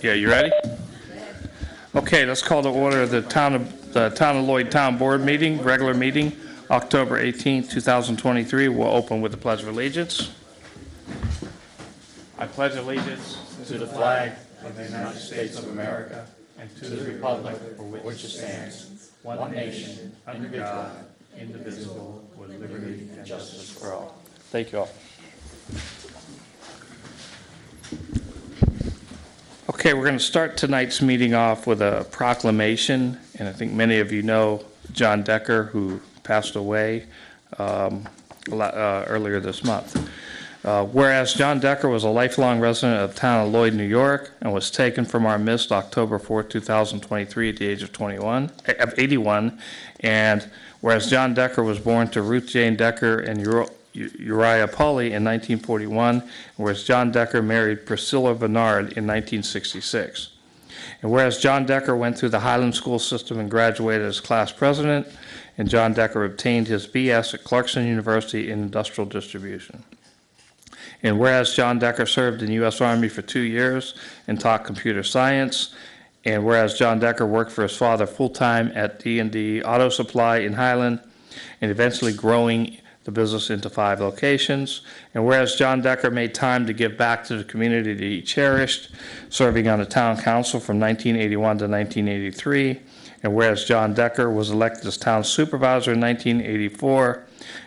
Yeah, you ready? Okay, let's call to order the Town of Lloyd Town Board meeting, regular meeting, October 18th, 2023. We'll open with the Pledge of Allegiance. I pledge allegiance to the flag of the United States of America and to the republic for which it stands, one nation, under God, indivisible, with liberty and justice for all. Thank you all. Okay, we're going to start tonight's meeting off with a proclamation, and I think many of you know John Decker, who passed away earlier this month. Whereas John Decker was a lifelong resident of the town of Lloyd, New York, and was taken from our midst October 4, 2023 at the age of 81, and whereas John Decker was born to Ruth Jane Decker and Uriah Pulley in 1941, whereas John Decker married Priscilla Bernard in 1966. And whereas John Decker went through the Highland School system and graduated as class president, and John Decker obtained his B.S. at Clarkson University in industrial distribution. And whereas John Decker served in the U.S. Army for 2 years and taught computer science, and whereas John Decker worked for his father full-time at D&D Auto Supply in Highland, and eventually growing the business into 5 locations. And whereas John Decker made time to give back to the community that he cherished, serving on the town council from 1981 to 1983, and whereas John Decker was elected as town supervisor in 1984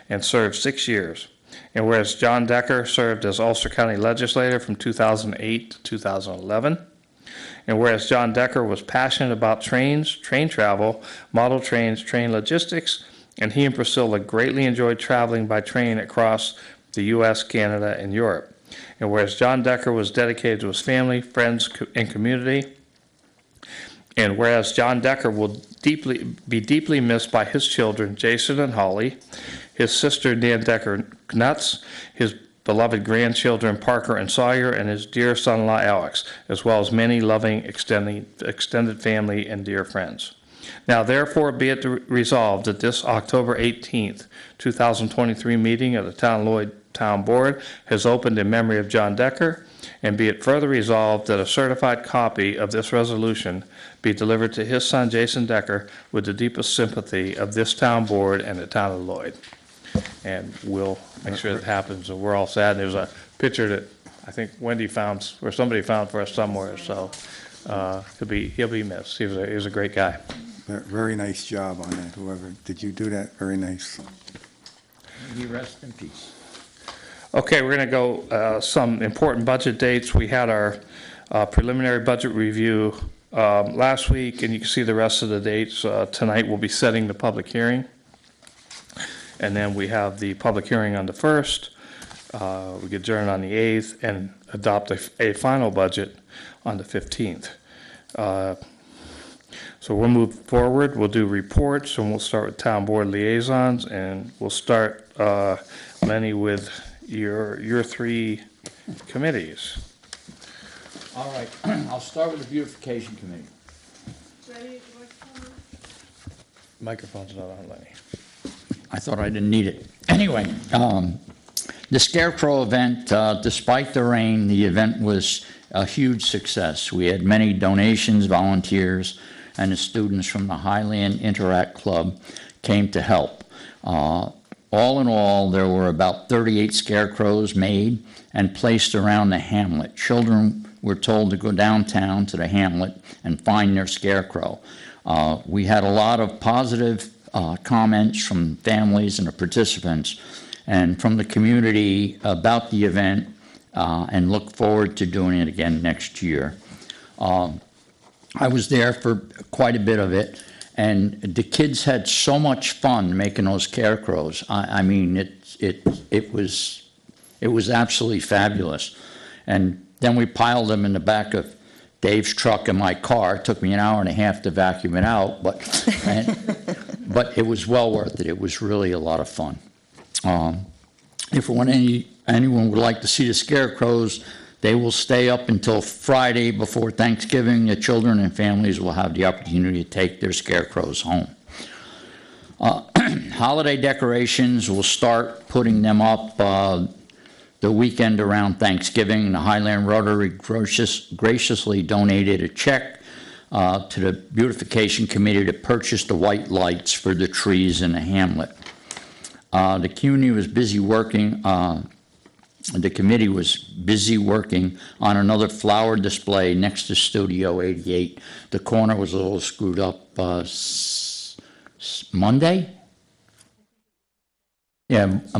and served 6 years, and whereas John Decker served as Ulster County legislator from 2008 to 2011, and whereas John Decker was passionate about trains, train travel, model trains, train logistics, and he and Priscilla greatly enjoyed traveling by train across the U.S., Canada, and Europe. And whereas John Decker was dedicated to his family, friends, and community, and whereas John Decker will be deeply missed by his children, Jason and Holly, his sister, Nan Decker Nuts, his beloved grandchildren, Parker and Sawyer, and his dear son-in-law, Alex, as well as many loving extended family and dear friends. Now, therefore, be it resolved that this October 18th, 2023 meeting of the Town of Lloyd Town Board has opened in memory of John Decker, and be it further resolved that a certified copy of this resolution be delivered to his son, Jason Decker, with the deepest sympathy of this town board and the town of Lloyd. And we'll make sure that happens. And we're all sad. There's a picture that I think Wendy found, or somebody found for us somewhere, so he'll be missed. He was a great guy. Very nice job on that, whoever. Did you do that? Very nice. May he rest in peace. Okay, we're going to go some important budget dates. We had our preliminary budget review last week, and you can see the rest of the dates. Tonight we'll be setting the public hearing. And then we have the public hearing on the 1st. We adjourn on the 8th and adopt a final budget on the 15th. So we'll move forward. We'll do reports, and we'll start with town board liaisons, and we'll start, Lenny, with your 3 committees. All right, I'll start with the beautification committee. Microphone's not on, Lenny. I thought I didn't need it. Anyway, the Scarecrow event, despite the rain, the event was a huge success. We had many donations, volunteers, and the students from the Highland Interact Club came to help. All in all, there were about 38 scarecrows made and placed around the hamlet. Children were told to go downtown to the hamlet and find their scarecrow. We had a lot of positive comments from families and the participants and from the community about the event, and look forward to doing it again next year. I was there for quite a bit of it, and the kids had so much fun making those scarecrows. I mean, it was absolutely fabulous. And then we piled them in the back of Dave's truck and my car. It took me an hour and a half to vacuum it out, but it was well worth it. It was really a lot of fun. If anyone would like to see the scarecrows, they will stay up until Friday before Thanksgiving. The children and families will have the opportunity to take their scarecrows home. Holiday decorations, we'll start putting them up. The the weekend around Thanksgiving, the Highland Rotary graciously donated a check to the beautification committee to purchase the white lights for the trees in the hamlet. The community was busy working, the committee was busy working on another flower display next to Studio 88. The corner was a little screwed up Monday? Yeah, a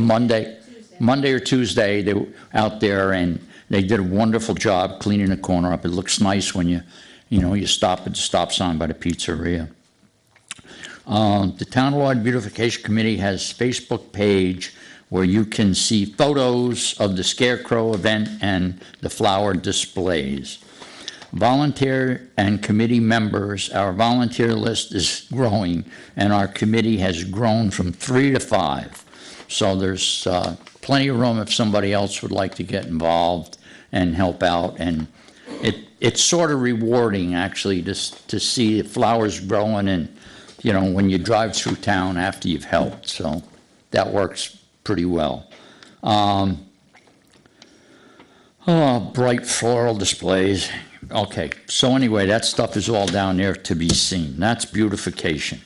Monday or Tuesday, they were out there and they did a wonderful job cleaning the corner up. It looks nice when you stop at the stop sign by the pizzeria. The Townwide Beautification Committee has Facebook page where you can see photos of the Scarecrow event and the flower displays. Volunteer and committee members, our volunteer list is growing, and our committee has grown from 3 to 5. So there's plenty of room if somebody else would like to get involved and help out. And it's sort of rewarding, actually, to see the flowers growing and, when you drive through town after you've helped. So that works pretty well. Bright floral displays. Okay, so anyway, that stuff is all down there to be seen. That's beautification.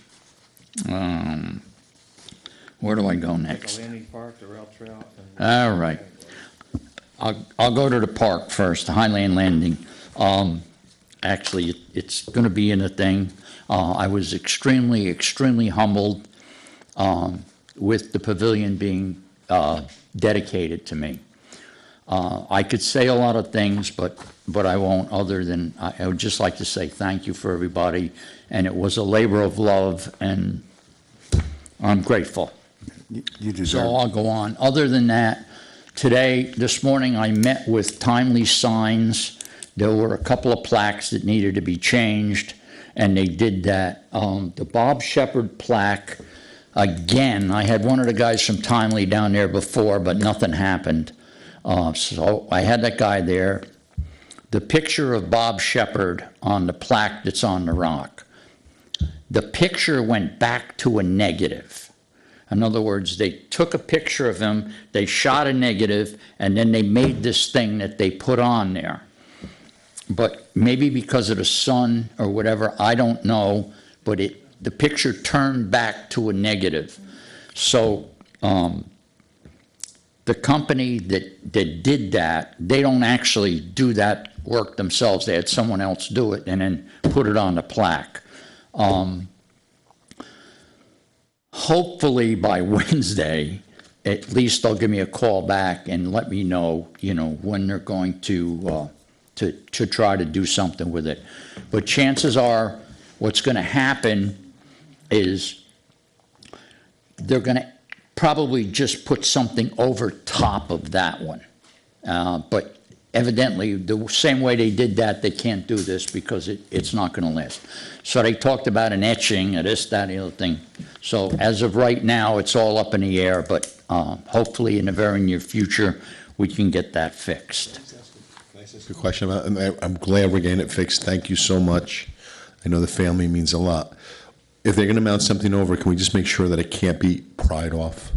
Where do I go next? The Landing Park, the rail trail. All right. I'll go to the park first, the Highland Landing. Actually, it's going to be in a thing. I was extremely, extremely humbled with the pavilion being dedicated to me. I could say a lot of things, but I won't, other than I would just like to say thank you for everybody. And it was a labor of love, and I'm grateful. You deserve So I'll go on. Other than that, this morning, I met with Timely Signs. There were a couple of plaques that needed to be changed, and they did that. The Bob Shepherd plaque, again, I had one of the guys from Timely down there before, but nothing happened. So I had that guy there. The picture of Bob Shepherd on the plaque that's on the rock, the picture went back to a negative. In other words, they took a picture of him, they shot a negative, and then they made this thing that they put on there. But maybe because of the sun or whatever, I don't know, but the picture turned back to a negative. So the company that did that, they don't actually do that work themselves. They had someone else do it and then put it on the plaque. Hopefully by Wednesday, at least they'll give me a call back and let me know, when they're going to try to do something with it. But chances are, what's going to happen is they're going to probably just put something over top of that one. But evidently, the same way they did that, they can't do this because it's not going to last. So they talked about an etching of this, that, and the other thing. So as of right now, it's all up in the air, but hopefully in the very near future, we can get that fixed. Can I ask a question about it? I'm glad we're getting it fixed. Thank you so much. I know the family means a lot. If they're going to mount something over, can we just make sure that it can't be pried off?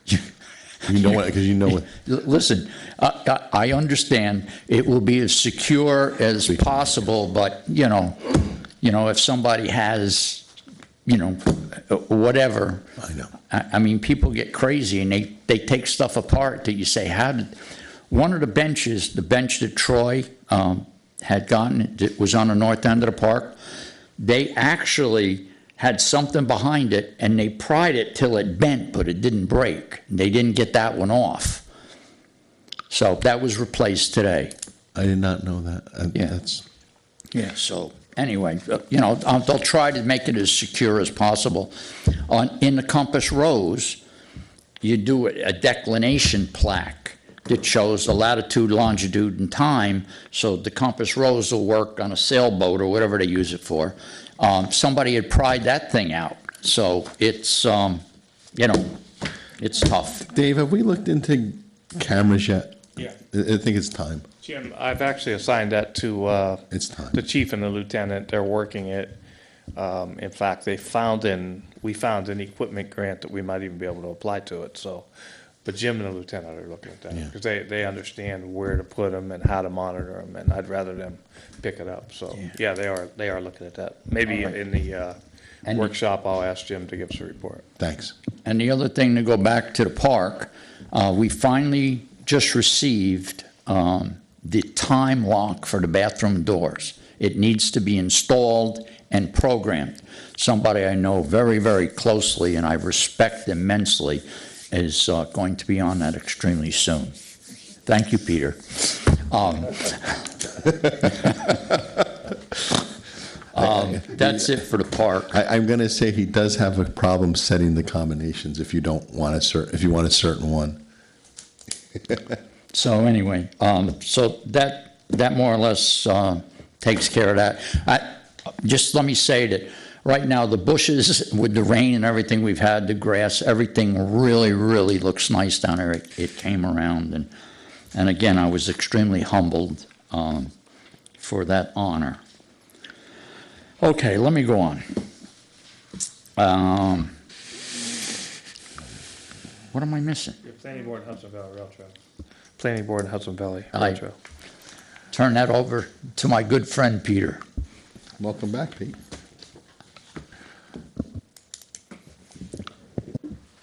Because you know what. Listen, I understand it will be as secure as possible, but, if somebody has, whatever. I know. I mean, people get crazy and they take stuff apart that you say, one of the benches, the bench that Troy had gotten, it was on the north end of the park, they actually had something behind it and they pried it till it bent, but it didn't break. They didn't get that one off. So that was replaced today. I did not know that. Yeah. So anyway, they'll try to make it as secure as possible. In the Compass Rose, you do a declination plaque that shows the latitude, longitude, and time, so the Compass Rose will work on a sailboat or whatever they use it for. Somebody had pried that thing out, so it's, it's tough. Dave, have we looked into cameras yet? Yeah. I think it's time. Jim, I've actually assigned that to It's time. the chief and the lieutenant. They're working it. In fact, we found an equipment grant that we might even be able to apply to it. So But Jim and the lieutenant are looking at that, Yeah. because they understand where to put them and how to monitor them, and I'd rather them pick it up, so, yeah, they are looking at that. Maybe in the And- workshop, I'll ask Jim to give us a report. Thanks. And the other thing, to go back to the park, we finally just received the time lock for the bathroom doors. It needs to be installed and programmed. Somebody I know very, very closely and I respect immensely is going to be on that extremely soon. Thank you, Peter. That's it for the park. I'm going to say he does have a problem setting the combinations if you don't want if you want a certain one. So anyway, so that more or less takes care of that. Just let me say that right now, the bushes, with the rain and everything we've had, the grass, everything really, really looks nice down there. It came around, and again, I was extremely humbled for that honor. Okay, let me go on. What am I missing? Planning board Hudson Valley Rail Trail. Planning board Hudson Valley Aye. Rail Trail. Turn that over to my good friend, Peter. Welcome back, Pete.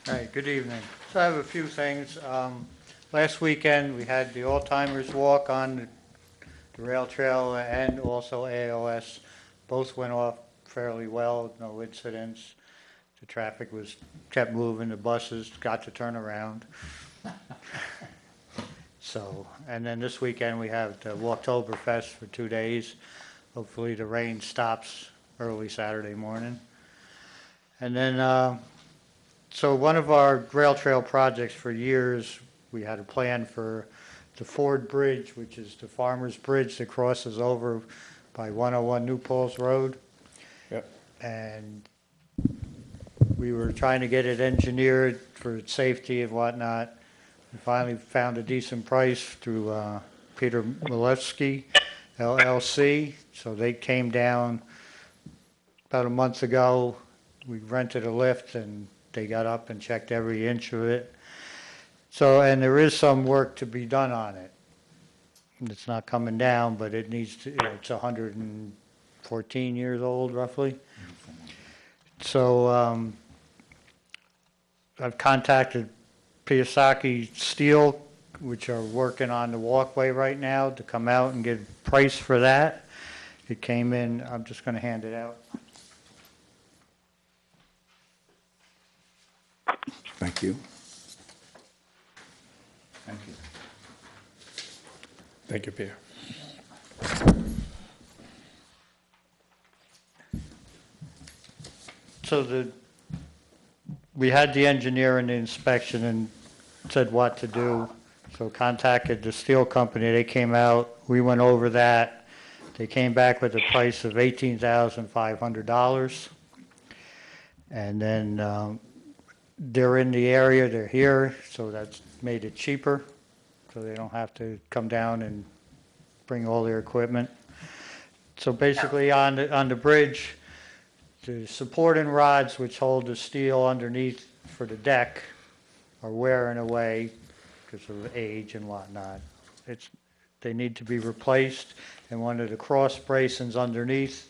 Hi, good evening. So I have a few things. Last weekend, we had the All-Timers Walk on the rail trail and also ALS. Both went off fairly well, no incidents. The traffic kept moving, the buses got to turn around. So, and then this weekend, we have the Walktoberfest for 2 days. Hopefully, the rain stops early Saturday morning. And then, so one of our rail trail projects for years, we had a plan for the Ford Bridge, which is the farmer's bridge that crosses over by 101 New Paltz Road. Yep. And we were trying to get it engineered for its safety and whatnot. We finally found a decent price through Peter Malewski, LLC. So they came down about a month ago. We rented a lift and they got up and checked every inch of it. So, and there is some work to be done on it. It's not coming down, but it needs to, it's 114 years old roughly. So I've contacted Piyasaki Steel, which are working on the walkway right now, to come out and get a price for that. It came in, I'm just going to hand it out. Thank you. Thank you. Thank you, Peter. So we had the engineer in the inspection and said what to do. So contacted the steel company, they came out, we went over that. They came back with a price of $18,500. And then they're in the area, they're here, so that's made it cheaper. So they don't have to come down and bring all their equipment. So basically on the bridge, the supporting rods which hold the steel underneath for the deck are wearing away because of age and whatnot. They need to be replaced, and one of the cross bracings underneath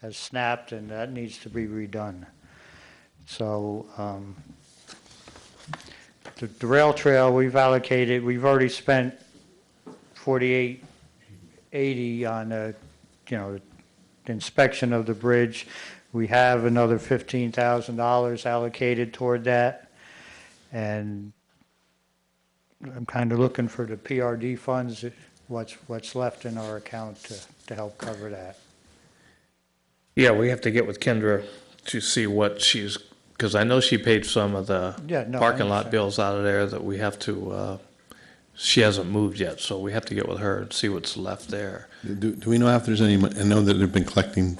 has snapped, and that needs to be redone. So the rail trail we've already spent $48.80 on the inspection of the bridge. We have another $15,000 allocated toward that, and I'm kind of looking for the PRD funds, what's left in our account to help cover that. Yeah, we have to get with Kendra to see what she's, because I know she paid some of the Yeah, no, I parking lot understand. bills out of there that we have to, she hasn't moved yet, so we have to get with her and see what's left there. Do we know if there's any, I know that they've been collecting,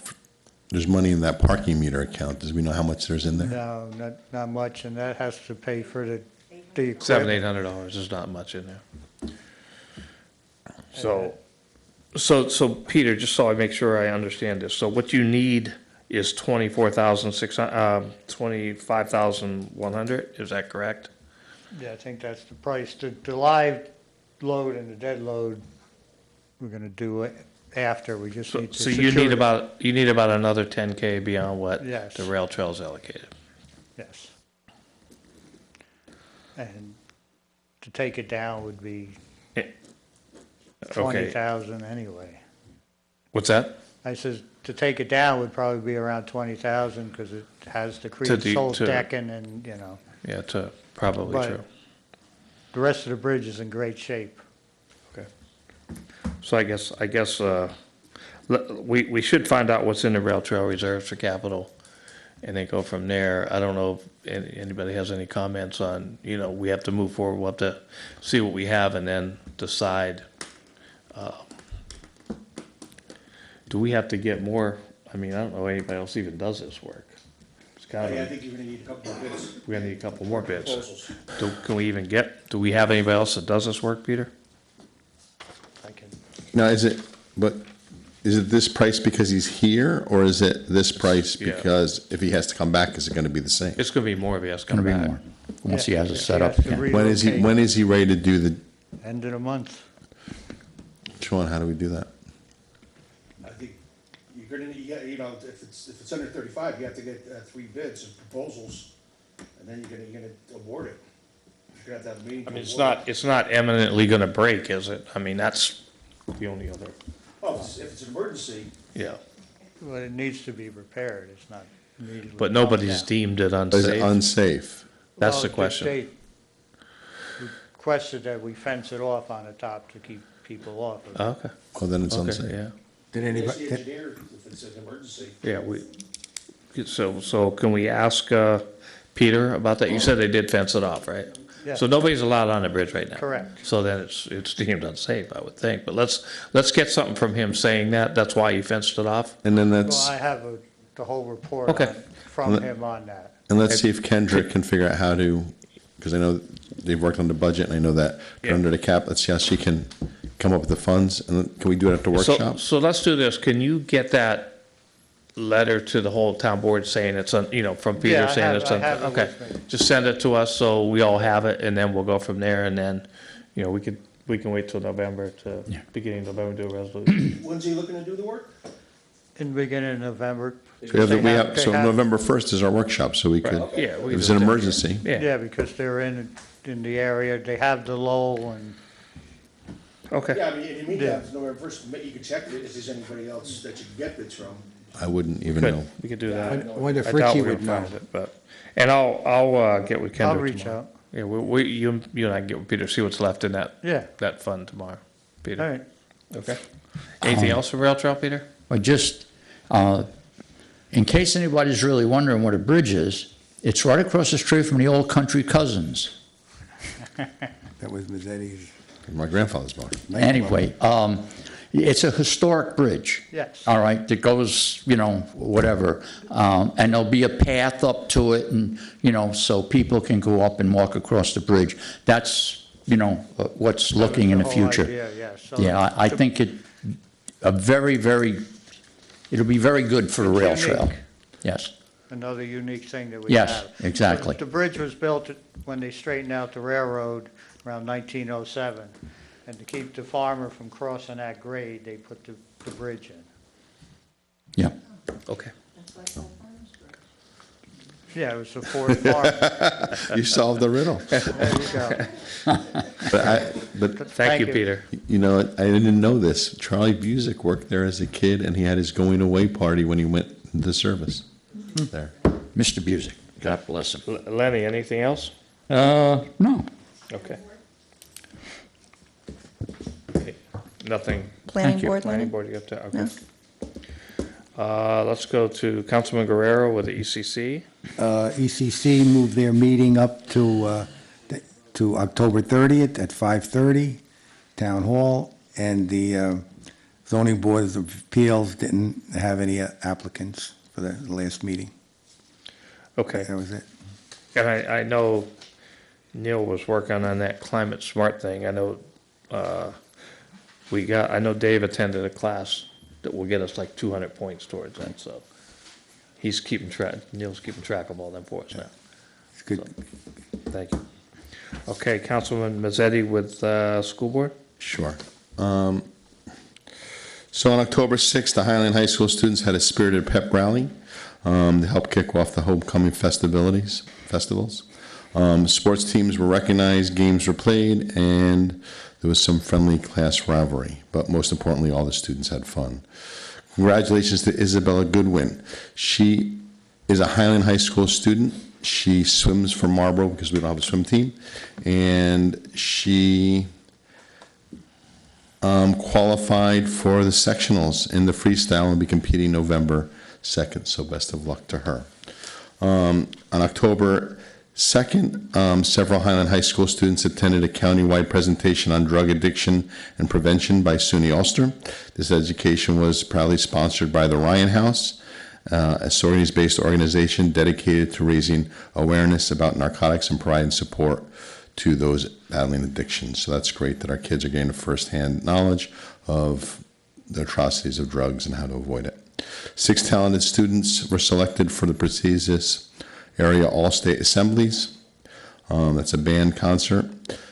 there's money in that parking meter account. Does we know how much there's in there? No, not much, and that has to pay for the equipment. $700-800 is not much in there. So Peter, just so I make sure I understand this, so what you need is 25,100, is that correct? Yeah, I think that's the price. The live load and the dead load, we're gonna do it after. We just need to So secure. you need about another 10K beyond what Yes. the rail trail's allocated. Yes. And to take it down would be Okay, 20,000 anyway. what's that? I says, to take it down would probably be around 20,000 because it has the To creosote to- decking and, you know, Yeah, probably But- true. the rest of the bridge is in great shape. Okay. So I guess, we should find out what's in the rail trail reserves for capital and then go from there. I don't know if anybody has any comments on, we have to move forward, we'll have to see what we have and then decide. Do we have to get more, I don't know anybody else even does this work. It's I kind think you're gonna need a couple more bids, we're gonna need a couple more bids. proposals. Do we have anybody else that does this work, Peter? I can, Now, is it this price because he's here, or is it this price Yeah. because if he has to come back, is it gonna be the same? It's gonna be more if he has to Gonna come be back. more, once he has it Yeah, set he up has to again. When is he ready to do the, end of the month. Sean, how do we do that? I think you're gonna, if it's under 35, you have to get 3 bids and proposals, and then you're gonna award it. You're gonna have to have a meeting. to award it. It's not eminently gonna break, is it? That's the only other, Well, if it's an emergency, yeah. Well, it needs to be repaired. It's not immediately. But nobody's down. deemed it Is it unsafe. unsafe? That's Well, the question. They requested that we fence it off on the top to keep people off of it. Okay, Oh, then it's okay, unsafe. yeah. Did ask anybody, the engineer if it's an emergency. Yeah, so can we ask, Peter about that? You said they did fence it off, right? Yeah. So nobody's allowed on the bridge right now? Correct. So then it's deemed unsafe, I would think. But let's get something from him saying that's why you fenced it off? And then Well, let's, I have the whole report Okay. from him on that. and let's see if Kendra can figure out how to, because I know they've worked on the budget, and I know that they're Yeah. under the cap. Let's see how she can come up with the funds, and then can we do it at the So, workshop? so let's do this. Can you get that letter to the whole town board saying it's, from Peter Yeah, I saying have- it's, I have it okay. with me. Just send it to us so we all have it and then we'll go from there and then, we can wait till November to, Yeah. beginning of November to do a resolution. When's he looking to do the work? In the beginning of November. We have, They so they have- November 1st is our workshop, so we could, Yeah, we if it's can an do that. emergency. Yeah, because they're in the area, they have the lull and, Okay. Yeah, in the meantime, November 1st, you can check it if there's anybody else that you can get bids from. I wouldn't even know. Good, we could do that. I wonder if I doubt Richie we're would gonna know. find it, but, and I'll get with Kendra I'll reach tomorrow. out. Yeah, you and I can get with Peter, see what's left in Yeah, that fund tomorrow, all Peter. right. Okay. Anything else for rail trail, Peter? But just, in case anybody's really wondering what a bridge is, it's right across the street from the old Country Cousins. that was Mazzetti's? My grandfather's barn. Anyway, it's a historic bridge. Yes. All right, that goes, whatever. And there'll be a path up to it and, so people can go up and walk across the bridge. That's, what's looking in the whole future. idea, yeah. So Yeah, I the- think it'll be very good for the rail It's trail. unique. Yes. Another unique thing that we Yes, have. exactly. The bridge was built when they straightened out the railroad around 1907. And to keep the farmer from crossing that grade, they put the bridge in. Yeah. Okay. Yeah, it was the fourth farm. You solved the riddle. There you go. But Thank you, Peter. I didn't know this. Charlie Busick worked there as a kid, and he had his going away party when he went into service there. Mr. Busick, God bless him. Lenny, anything else? No. Okay. Okay, nothing. Planning Thank you. board, Planning Lenny? board, you have to, No? okay. Let's go to Councilman Guerrero with the E ECC. ECC moved their meeting up to October 30th at 5:30, Town Hall, and the zoning board of appeals didn't have any applicants for the last meeting. Okay, That was it. and I know Neil was working on that climate smart thing. I know, I know Dave attended a class that will get us like 200 points towards that, so he's keeping track, Neil's keeping track of all them for us now. It's good. Thank you. Okay, Councilman Mazzetti with School Board? Sure. So on October 6th, the Highland High School students had a spirited pep rally to help kick off the homecoming festivals. Sports teams were recognized, games were played, and there was some friendly class rivalry. But most importantly, all the students had fun. Congratulations to Isabella Goodwin. She is a Highland High School student. She swims for Marlboro because we don't have a swim team. And she qualified for the sectionals in the freestyle and will be competing November 2nd. So best of luck to her. On October 2nd, several Highland High School students attended a countywide presentation on drug addiction and prevention by SUNY Ulster. This education was proudly sponsored by the Ryan House, a Sorority-based organization dedicated to raising awareness about narcotics and providing support to those battling addictions. So that's great that our kids are getting firsthand knowledge of the atrocities of drugs and how to avoid it. 6 talented students were selected for the prestigious area All-State Assemblies. That's a band concert.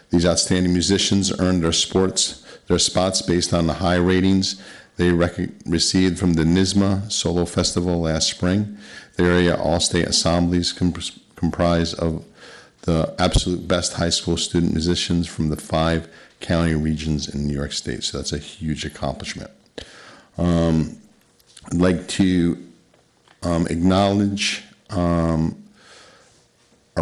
These outstanding musicians earned their spots based on the high ratings they received from the NYSSMA Solo Festival last spring. The area All-State Assemblies comprise of the absolute best high school student musicians from the 5 county regions in New York State. So that's a huge accomplishment. I'd like to acknowledge our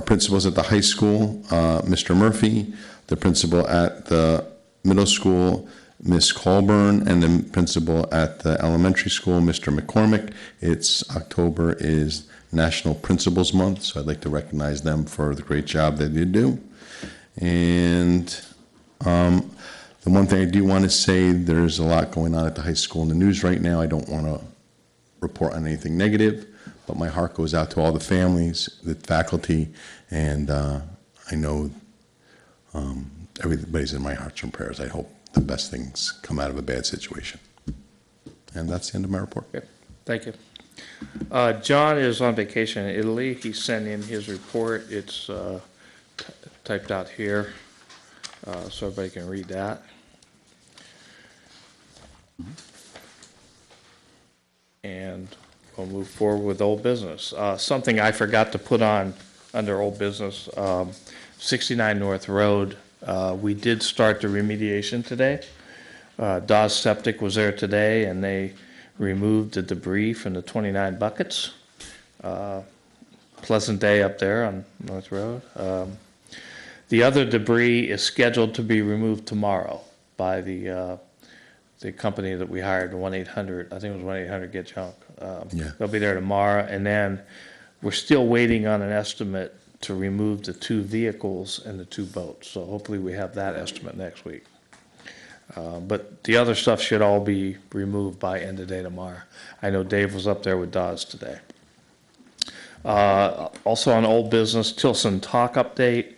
principals at the high school, Mr. Murphy, the principal at the middle school, Ms. Colburn, and the principal at the elementary school, Mr. McCormick. October is National Principals Month, so I'd like to recognize them for the great job that they do. And the one thing I do want to say, there's a lot going on at the high school in the news right now. I don't want to report on anything negative, but my heart goes out to all the families, the faculty, and I know everybody's in my hearts and prayers. I hope the best things come out of a bad situation. And that's the end of my report. Okay, thank you. John is on vacation in Italy. He sent in his report. It's typed out here, so everybody can read that. And we'll move forward with old business. Something I forgot to put on under old business, 69 North Road, we did start the remediation today. Dawes Septic was there today, and they removed the debris from the 29 buckets. Pleasant day up there on North Road. The other debris is scheduled to be removed tomorrow by the company that we hired, 1-800, I think it was 1-800 Get Junk. Yeah. They'll be there tomorrow, and then we're still waiting on an estimate to remove the 2 vehicles and the 2 boats. So hopefully we have that estimate next week. But the other stuff should all be removed by end of day tomorrow. I know Dave was up there with Dawes today. Also on old business, Tilson Talk update.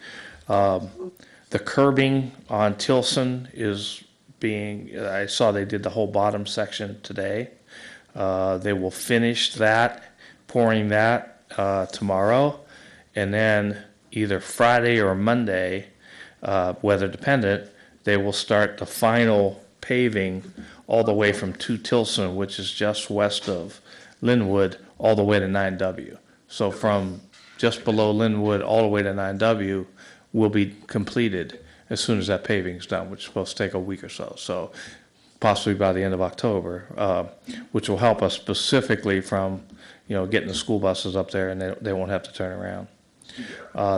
The curbing on Tilson is I saw they did the whole bottom section today. They will finish that, pouring that tomorrow. And then either Friday or Monday, weather dependent, they will start the final paving all the way from 2 Tilson, which is just west of Linwood, all the way to 9W. So from just below Linwood all the way to 9W will be completed as soon as that paving is done, which is supposed to take a week or so. So possibly by the end of October, which will help us specifically from, getting the school buses up there, and they won't have to turn around.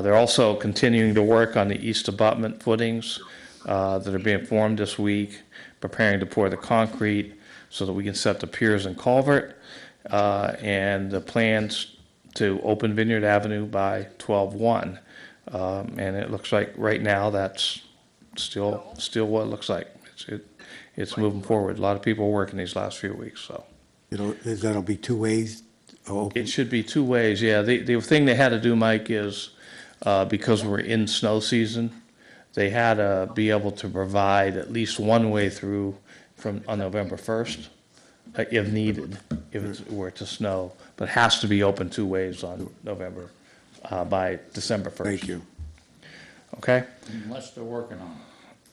They're also continuing to work on the east abutment footings that are being formed this week, preparing to pour the concrete so that we can set the piers and culvert, and the plans to open Vineyard Avenue by 12/1. And it looks like right now that's still what it looks like. It's moving forward. A lot of people are working these last few weeks, so. That'll be 2 ways open? It should be 2 ways, yeah. The thing they had to do, Mike, is because we're in snow season, they had to be able to provide at least 1 way through on November 1st, if needed, if it were to snow, but has to be open 2 ways on November, by December 1st. Thank you. okay? Unless they're working on it,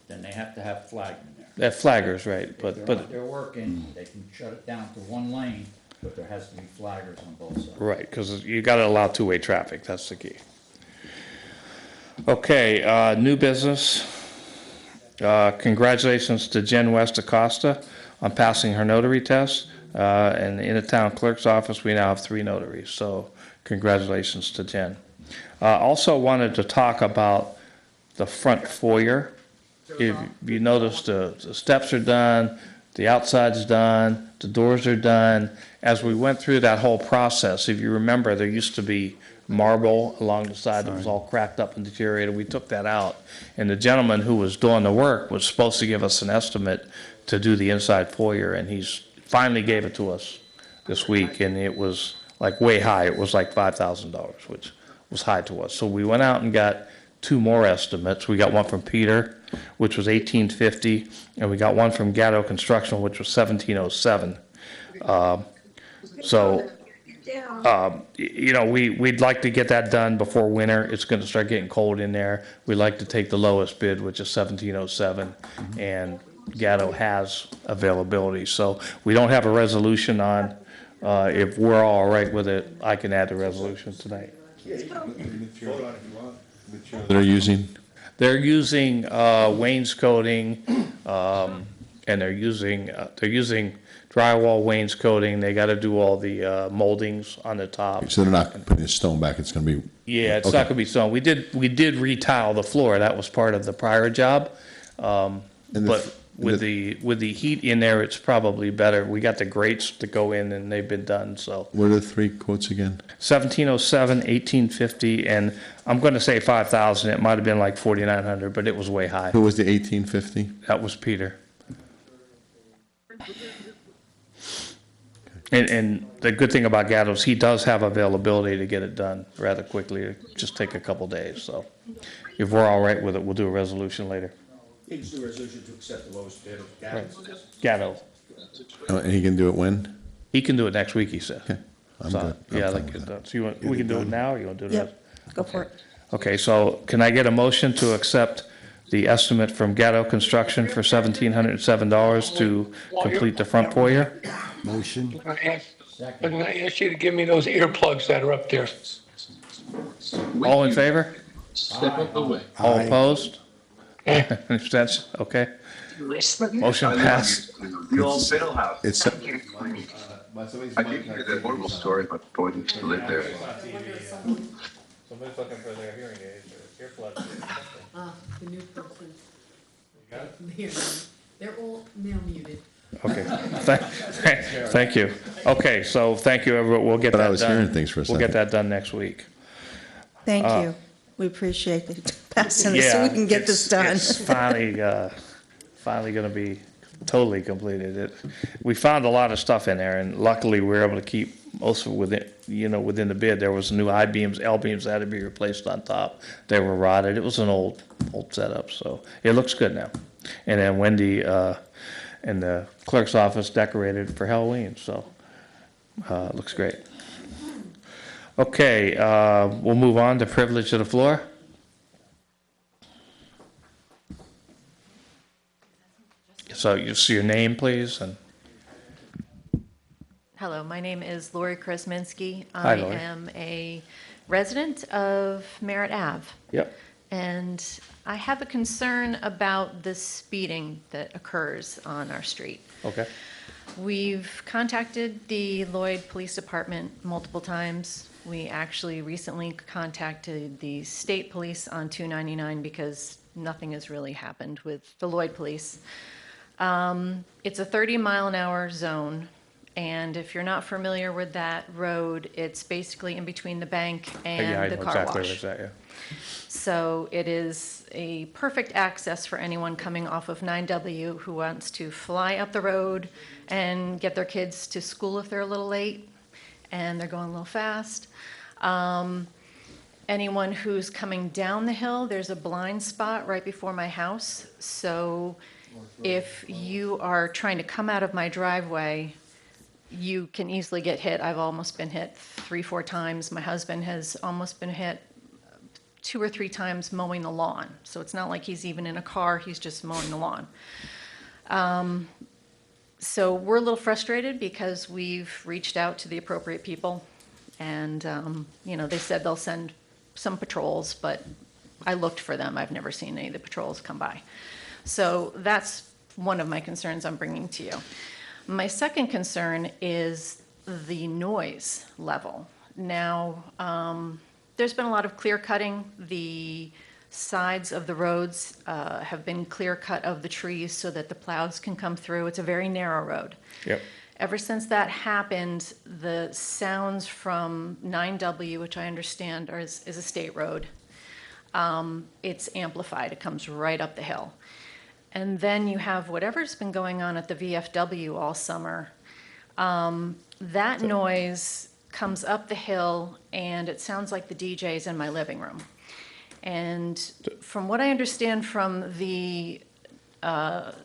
then they have to have flagging there. That flaggers, right, If but, they're working, they can shut it down to one lane, but there has to be flaggers on both sides. right, because you gotta allow two-way traffic, that's the key. Okay, new business. Congratulations to Jen West Acosta on passing her notary test. And in the town clerk's office, we now have 3 notaries, so congratulations to Jen. Also wanted to talk about the front foyer. If you notice, the steps are done, the outside's done, the doors are done. As we went through that whole process, if you remember, there used to be marble along the side that was all cracked up and deteriorated. We took that out. And the gentleman who was doing the work was supposed to give us an estimate to do the inside foyer, and he's finally gave it to us this week, and it was like way high. It was like $5,000, which was high to us. So we went out and got 2 more estimates. We got one from Peter, which was $1,850, and we got one from Gatto Construction, which was $1,707. You know, we'd like to get that done before winter. It's gonna start getting cold in there. We'd like to take the lowest bid, which is $1,707, and Gatto has availability. So we don't have a resolution on, if we're all right with it, I can add the resolution tonight. They're using, They're using wainscoting, and they're using drywall wainscoting. They gotta do all the moldings on the top. so they're not putting the stone back, it's gonna be. Yeah, it's Okay. not gonna be stone. We did retile the floor. That was part of the prior job. And the- But with the heat in there, it's probably better. We got the grates to go in and they've been done, so. What are the 3 quotes again? 1707, 1850, and I'm gonna say 5,000. It might have been like 4,900, but it was way high. Who was the 1850? That was Peter. And the good thing about Gatto is he does have availability to get it done rather quickly. It'll just take a couple days, so. If we're all right with it, we'll do a resolution later. You can just do a resolution to accept the lowest bid of Gavin's. Gatto, And he can do it when? he can do it next week, he said. Okay, I'm So, good. I'm yeah, fine like, with that. so you want, we can do it now, or you want to do it? Yep, go for it. Okay, so can I get a motion to accept the estimate from Gatto Construction for $1,707 to complete the front foyer? Motion? I'm gonna ask you to give me those earplugs that are up there. All in favor? Step away. All Aye. opposed? Abstention? Okay. Motion passed. The old fiddle house. It's, I didn't hear that horrible story about the boy that used to live there. Somebody's looking for their hearing aids or earplugs. The new person. They're all now muted. Okay, thank you. Okay, so thank you, everyone. We'll get that But done. I was hearing things for a We'll get second. that done next week. Thank you. We appreciate it passing this so we can get this done. It's finally gonna be totally completed. We found a lot of stuff in there, and luckily we were able to keep most of it within the bid. There was new I-beams, L-beams that had to be replaced on top. They were rotted. It was an old setup, so it looks good now. And then Wendy, in the clerk's office decorated for Halloween, so, it looks great. Okay, we'll move on to privilege of the floor. So you see your name, please, and Hello, my name is Lori Krasminski. Hi, I Lori. am a resident of Merritt Ave. yep, And I have a concern about the speeding that occurs on our street. okay, We've contacted the Lloyd Police Department multiple times. We actually recently contacted the state police on 299 because nothing has really happened with the Lloyd Police. It's a 30-mile-an-hour zone, and if you're not familiar with that road, it's basically in between the bank yeah, I and know the car exactly wash. what's that, yeah. So it is a perfect access for anyone coming off of 9W who wants to fly up the road and get their kids to school if they're a little late and they're going a little fast. Anyone who's coming down the hill, there's a blind spot right before my house. So if you are trying to come out of my driveway, you can easily get hit. I've almost been hit 3-4 times. My husband has almost been hit 2 or 3 times mowing the lawn. So it's not like he's even in a car, he's just mowing the lawn. So we're a little frustrated because we've reached out to the appropriate people, and, they said they'll send some patrols, but I looked for them. I've never seen any of the patrols come by. So that's one of my concerns I'm bringing to you. My second concern is the noise level. Now, there's been a lot of clear cutting. The sides of the roads have been clear cut of the trees so that the plows can come through. It's a very narrow road. Yep. Ever since that happened, the sounds from 9W, which I understand is a state road, it's amplified. It comes right up the hill. And then you have whatever's been going on at the VFW all summer. That noise comes up the hill, and it sounds like the DJ's in my living room. And from what I understand from the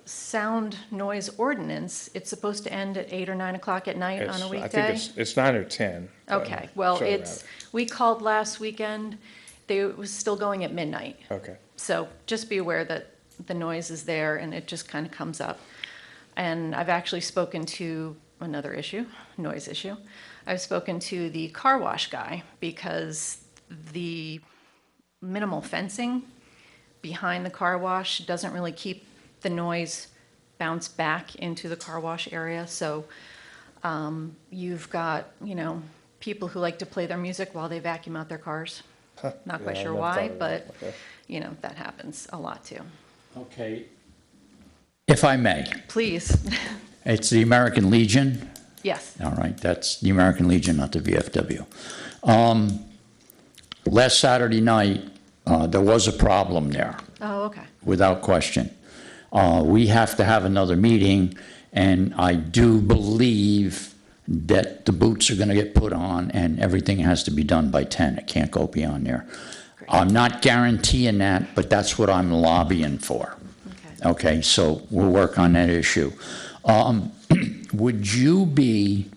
sound noise ordinance, it's supposed to end at 8 or 9 o'clock at night on a I weekday? think it's 9 or 10. Okay, well, Sorry we called last weekend, it was still going at midnight. Okay. So just be aware that the noise is there and it just kind of comes up. And I've actually spoken to another issue, noise issue. I've spoken to the car wash guy because the minimal fencing behind the car wash doesn't really keep the noise bounce back into the car wash area. So you've got, people who like to play their music while they vacuum out their cars. Not quite Yeah, sure I've why, thought of but, that. Okay. that happens a lot too. Okay. If I may, Please. it's the American Legion. Yes. All right, that's the American Legion, not the VFW. Last Saturday night, there was a problem there, Oh, okay. without question. We have to have another meeting, and I do believe that the boots are going to get put on and everything has to be done by 10. It can't go beyond there. I'm not guaranteeing that, but that's what I'm lobbying for. Okay. Okay, so we'll work on that issue. Would you be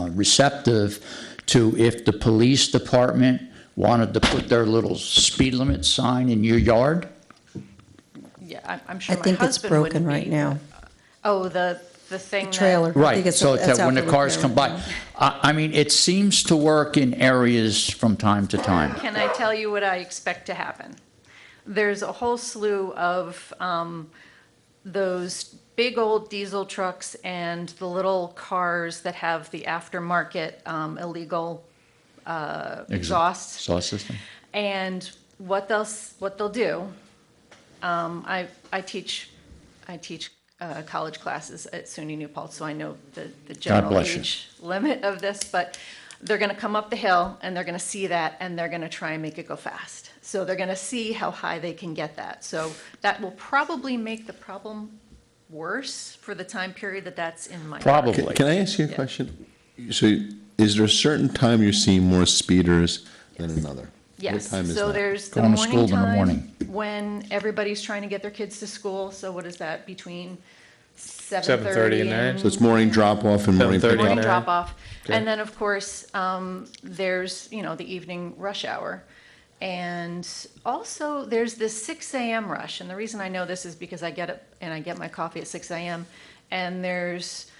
receptive to if the police department wanted to put their little speed limit sign in your yard? Yeah, I'm sure I my think it's husband broken wouldn't right be. now. Oh, the thing that. Trailer. I think Right, it's- so it's that's that when out the for cars repair come by. right I mean, it seems to work in areas from time to time. Can I tell you what I expect to happen? There's a whole slew of those big old diesel trucks and the little cars that have the aftermarket illegal exhausts. Exhaust system? And what they'll do, I teach college classes at SUNY New Paltz, so I know the general bless you. age limit of this, but they're going to come up the hill and they're going to see that and they're going to try and make it go fast. So they're going to see how high they can get that. So that will probably make the problem worse for the time period that's in my. Probably. Can I ask you a question? So is there a certain time you're seeing more speeders than another? Yes, What time is so that? there's the Going to morning school in the time morning. when everybody's trying to get their kids to school. So what is that, between 7:30 7:30 and 9? and So it's morning drop-off and morning 7:30 pickup? morning Okay. drop off. Okay. And then, of course, there's, the evening rush hour. And also, there's this 6 a.m. rush. And the reason I know this is because I get up and I get my coffee at 6 a.m. And there's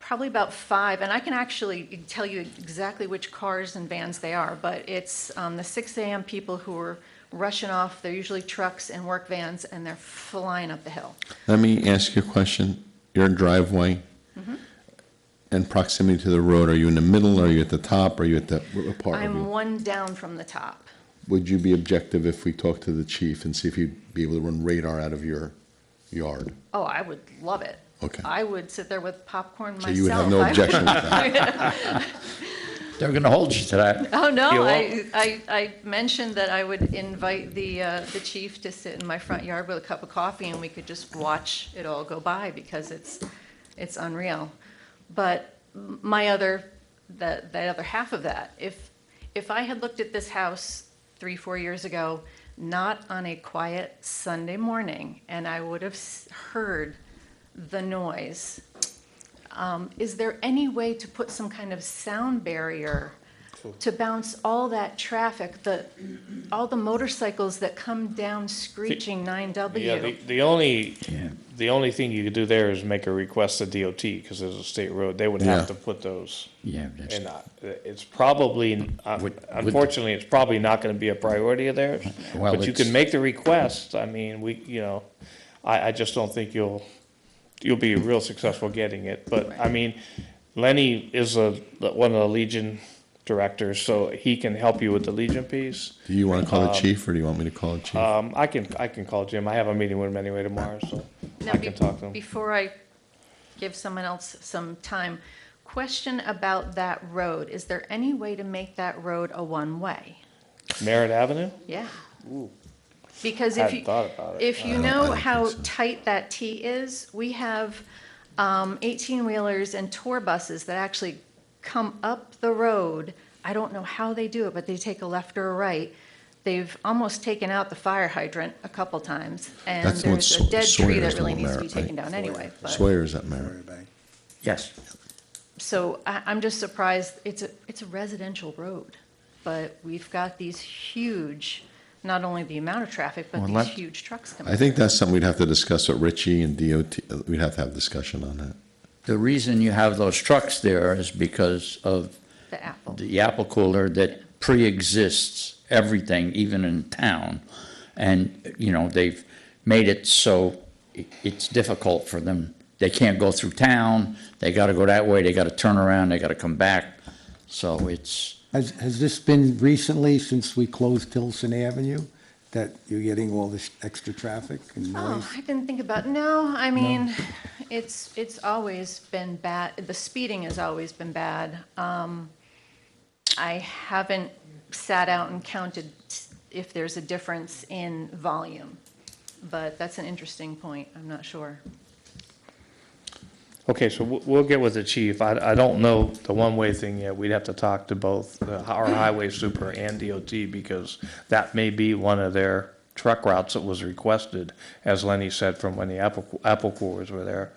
probably about 5, and I can actually tell you exactly which cars and vans they are, but it's the 6 a.m. people who are rushing off. They're usually trucks and work vans, and they're flying up the hill. Let me ask you a question. Your driveway and proximity to the road, are you in the middle, are you at the top, are you at the, what part of I'm you? one down from the top. Would you be objective if we talked to the chief and see if he'd be able to run radar out of your yard? Oh, I would love it. Okay. I would sit there with popcorn myself. So you would have no I would- objection to that? They're going to hold you to that. Oh, no, You I mentioned that I would invite the chief to sit in my front yard with a cup of coffee and we could just watch it all go by because it's unreal. But my that other half of that, if I had looked at this house 3-4 years ago, not on a quiet Sunday morning, and I would have heard the noise, is there any way to put some kind of sound barrier to bounce all that traffic, all the motorcycles that come down screeching 9W. Yeah, the only thing you could do there is make a request to DOT, because there's a state road. They would have Yeah. to put those. Yeah, that's, And it's probably, unfortunately, it's probably not gonna be a priority of theirs. Well, But you it's- can make the request. I mean, I just don't think you'll be real successful getting it. But, I mean, Lenny is one of the Legion directors, so he can help you with the Legion piece. Do you want to call the chief, or do you want me to call the chief? I can call Jim. I have a meeting with him anyway tomorrow, so Now, I can talk to him. Before I give someone else some time, question about that road. Is there any way to make that road a one-way? Merritt Avenue? Yeah. Because Hadn't thought about it. if you I don't know think how so. tight that T is, we have 18-wheelers and tour buses that actually come up the road. I don't know how they do it, but they take a left or a right. They've almost taken out the fire hydrant a couple times, and That's the one there's a dead tree Sawyer's that really on needs to be Merritt, taken right? down anyway. But- Sawyer's at Merritt. yes. So I'm just surprised, it's a residential road, but we've got these huge, not only the amount of traffic, but Well, these let- huge trucks coming. I think that's something we'd have to discuss with Richie and DOT. We'd have to have discussion on that. The reason you have those trucks there is because of The Apple. the apple cooler that pre-exists everything, even in town. And, you know, they've made it so it's difficult for them. They can't go through town, they gotta go that way, they gotta turn around, they gotta come back. So it's, Has this been recently, since we closed Tilson Avenue, that you're getting all this extra traffic and Oh, noise? I didn't think about, no, I mean, it's always been bad, the speeding has always been bad. I haven't sat out and counted if there's a difference in volume, but that's an interesting point, I'm not sure. Okay, so we'll get with the chief. I don't know the one-way thing yet. We'd have to talk to both our highway super and DOT, because that may be one of their truck routes that was requested, as Lenny said, from when the apple coolers were there.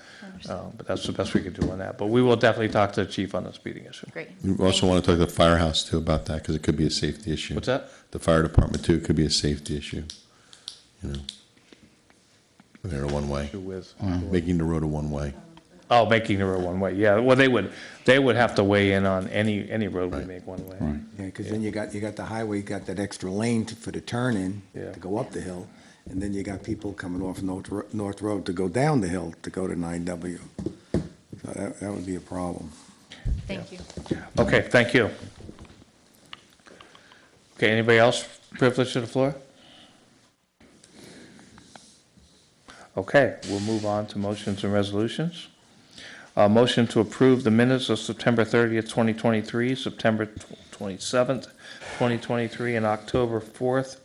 But that's the best we could do on that. But we will definitely talk to the chief on the speeding issue. Great. We also want to talk to the firehouse too about that, because it could be a safety issue. What's that? The fire department too, it could be a safety issue, you know. They're a one-way, With, making the road a one-way. oh, making the road one-way, yeah. Well, they would have to weigh in on any road we make one-way. Yeah, because then you got the highway, you got that extra lane for the turn-in Yeah. to go up the hill, and then you got people coming off North Road to go down the hill to go to 9W. So that would be a problem. Thank you. Okay, thank you. Okay, anybody else privileged to the floor? Okay, we'll move on to motions and resolutions. Motion to approve the minutes of September 30th, 2023, September 27th, 2023, and October 4th,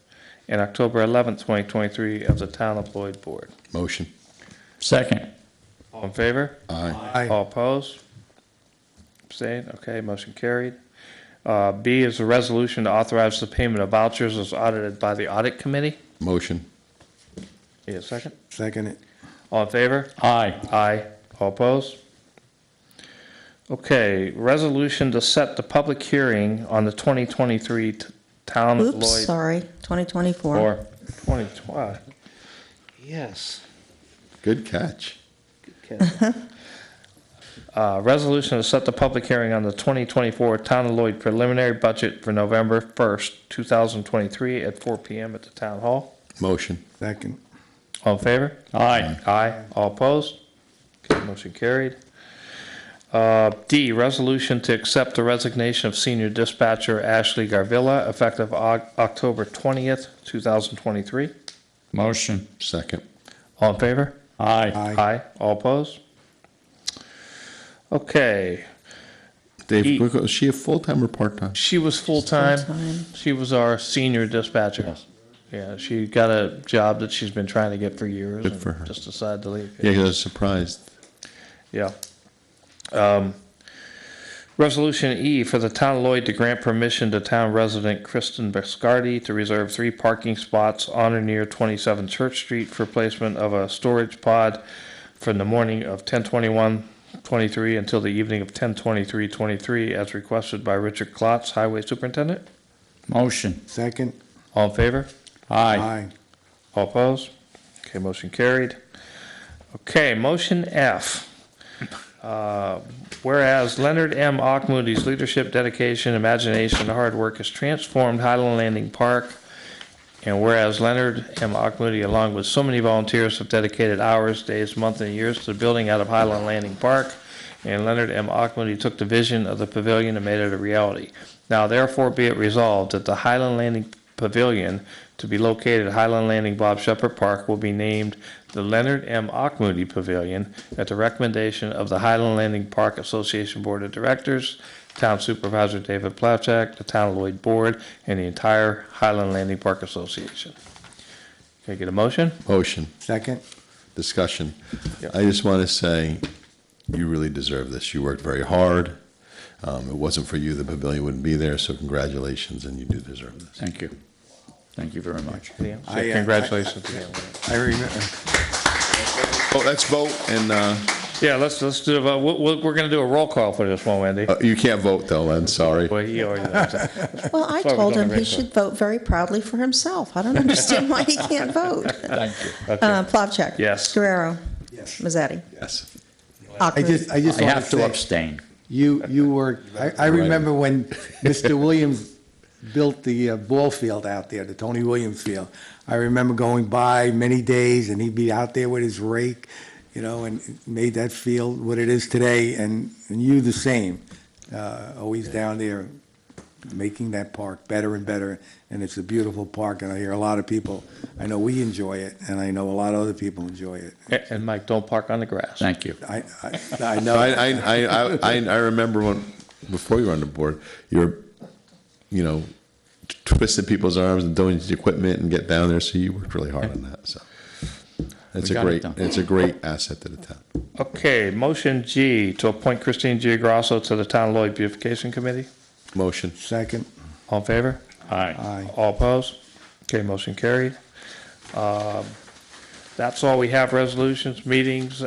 and October 11th, 2023 of the Town of Lloyd Board. Motion. second, All in favor? Aye. All opposed? Abstained? Okay, motion carried. B is a resolution to authorize the payment of vouchers as audited by the Audit Committee. Motion. Need a second? Second it. All in favor? aye, Aye. All opposed? Okay, resolution to set the public hearing on the 2023 Town of Lloyd. Oops, sorry, 2024. Or 2020. Yes. Good catch. Resolution to set the public hearing on the 2024 Town of Lloyd preliminary budget for November 1st, 2023 at 4 PM at the Town Hall. Motion. Second. All in favor? aye, Aye. All opposed? Okay, motion carried. D, resolution to accept the resignation of senior dispatcher Ashley Garvilla effective October 20th, 2023. motion, Second. All in favor? aye, Aye. All opposed? Okay, Dave, is she a full-time or part-time? she was full-time. Full-time. She was our senior dispatcher. Yeah, she got a job that she's been trying to get for years. Good and for her. Just decided to leave. Yeah, 'cause I was surprised. Yeah. Resolution E, for the town of Lloyd to grant permission to town resident Kristen Biscardi to reserve 3 parking spots on or near 27 Church Street for placement of a storage pod from the morning of 10/21 23 until the evening of 10/23/23 as requested by Richard Klotz, Highway Superintendent. Motion. Second? All in favor? Aye. All opposed? Okay, motion carried. Okay, motion F. Whereas Leonard M. Auchmuty's leadership, dedication, imagination, and hard work has transformed Highland Landing Park, and whereas Leonard M. Auchmuty, along with so many volunteers, have dedicated hours, days, months, and years to the building out of Highland Landing Park, and Leonard M. Auchmuty took the vision of the pavilion and made it a reality. Now therefore be it resolved that the Highland Landing Pavilion to be located at Highland Landing Bob Shepherd Park will be named the Leonard M. Auchmuty Pavilion at the recommendation of the Highland Landing Park Association Board of Directors, Town Supervisor David Plavchak, the Town of Lloyd Board, and the entire Highland Landing Park Association. Can I get a motion? Motion. Second? Discussion. Yeah. I just want to say, you really deserve this. You worked very hard. It wasn't for you, the pavilion wouldn't be there, so congratulations, and you do deserve this. Thank you. Thank you very much. Yeah. I, Congratulations again. I remember, Oh, let's vote, and Yeah, let's do a vote. We're going to do a roll call for this one, Wendy. you can't vote, though, Len, sorry. Well, he already knows that. Well, I That's why we're told doing him the he right should vote very proudly for himself. I don't understand why he can't vote. Thank you. Plavchak. Yes. Guerrero. Yes. Mazzetti. Yes. I Auchmuty. just I want have to say, abstain. you were, I remember when Mr. Williams built the ball field out there, the Tony Williams Field. I remember going by many days, and he'd be out there with his rake, you know, and made that field what it is today, and you the same. Always down there making that park better and better, and it's a beautiful park, and I hear a lot of people, I know we enjoy it, and I know a lot of other people enjoy it. And Mike, don't park on the grass. Thank you. I No, know. I remember when, before you were on the board, you were, you know, twisting people's arms and donating equipment and get down there, so you worked really hard on that, so. It's We a got it great, done. it's a great asset to the town. Okay, motion G, to appoint Christine Giagrosso to the Town of Lloyd Beautification Committee. Motion. Second? All in favor? Aye. Aye. All opposed? Okay, motion carried. That's all we have, resolutions, meetings,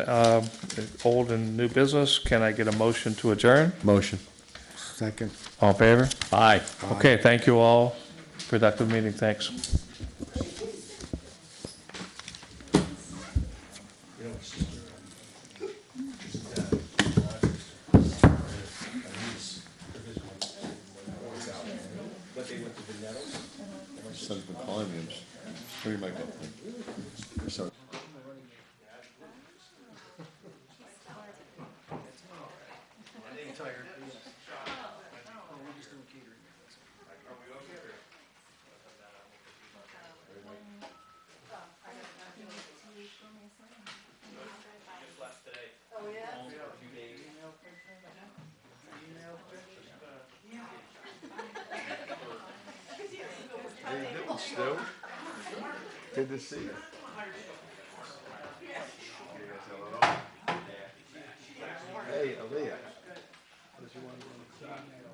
old and new business. Can I get a motion to adjourn? Motion. Second? All in favor? Aye. Okay, thank you all. Productive meeting, thanks. Son's been calling me. Where you might go? Sorry. Good to see you. Hey, Aaliyah. What did you want to do?